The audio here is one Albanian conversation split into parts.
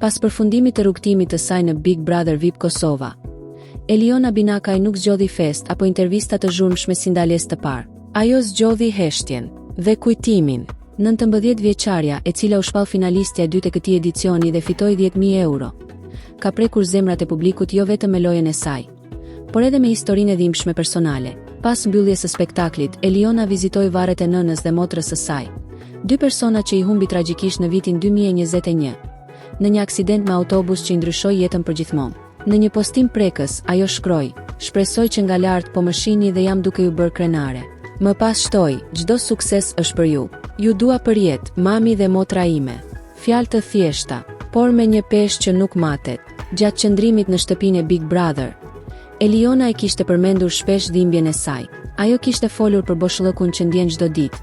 Pas përfundimit të rrugtimit të saj në Big Brother VIP Kosova, Eliona Binakaj nuk zgjodhi fest apo intervista të zhurmshme si ndalesë të parë. Ajo zgjodhi heshtjen dhe kujtimin. 19 vjeçarja, e cila u shpall finalistja e dytë e këtij edicioni dhe fitoi 10.000 euro, ka prekur zemrat e publikut jo vetëm me lojën e saj, por edhe me historinë e dhimbshme personale. Pas mbylljes së spektaklit, Eliona vizitoi varret e nënës dhe motrës së saj, dy persona që i humbi tragjikisht në vitin 2021, në një aksident me autobus që i ndryshoi jetën përgjithmonë. Në një postim prekës, ajo shkroi: "Shpresoj që nga lart po më shihni dhe jam duke ju bërë krenare. Më pas shtoi: çdo sukses është për ju. Ju dua për jetë, mami dhe motra ime." Fjalë të thjeshta, por me një peshë që nuk matet. Gjatë qëndrimit në shtëpinë e Big Brother, Eliona e kishte përmendur shpesh dhimbjen e saj. Ajo kishte folur për boshllëkun që ndjen çdo ditë,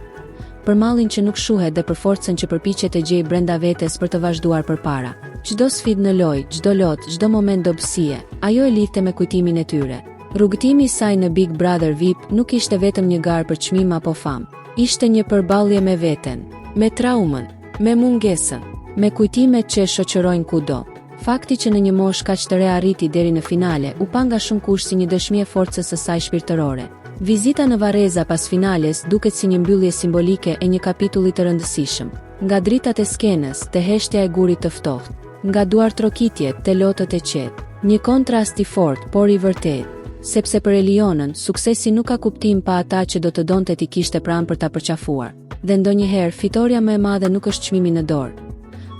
për mallin që nuk shuhet dhe për forcën që përpiqet të gjejë brenda vetes për të vazhduar përpara. Çdo sfidë në lojë, çdo lot, çdo moment dobësie, ajo e lidhte me kujtimin e tyre. Rrugtimi i saj në Big Brother VIP nuk ishte vetëm një garë për çmim apo famë. Ishte një përballje me veten, me traumën, me mungesën, me kujtimet që e shoqërojnë kudo. Fakti që në një moshë kaq të re arriti deri në finale u pa nga shumë kush si një dëshmi e forcës së saj shpirtërore. Vizita në Vareza pas finales duket si një mbyllje simbolike e një kapitulli të rëndësishëm. Nga dritat e skenës te heshtja e gurit të ftohtë, nga duartrokitjet te lotët e qetë, një kontrast i fortë por i vërtetë, sepse për Elionën suksesi nuk ka kuptim pa ata që do të donte t'i kishte pranë për ta përqafuar. Dhe ndonjëherë fitoria më e madhe nuk është çmimi në dorë,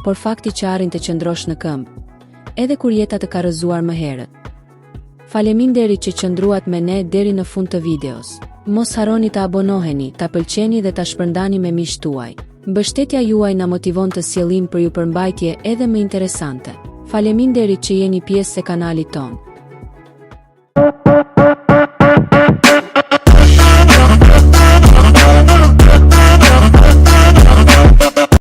por fakti që arrin të qëndrosh në këmbë, edhe kur jeta të ka rrëzuar më herët. Faleminderit që qëndruat me ne deri në fund të videos. Mos harroni të abonoheni, ta pëlqeni dhe ta shpërndani me miqtë tuaj. Mbështetja juaj na motivon të sjellim për ju përmbajtje edhe më interesante. Faleminderit që jeni pjesë e kanalit ton.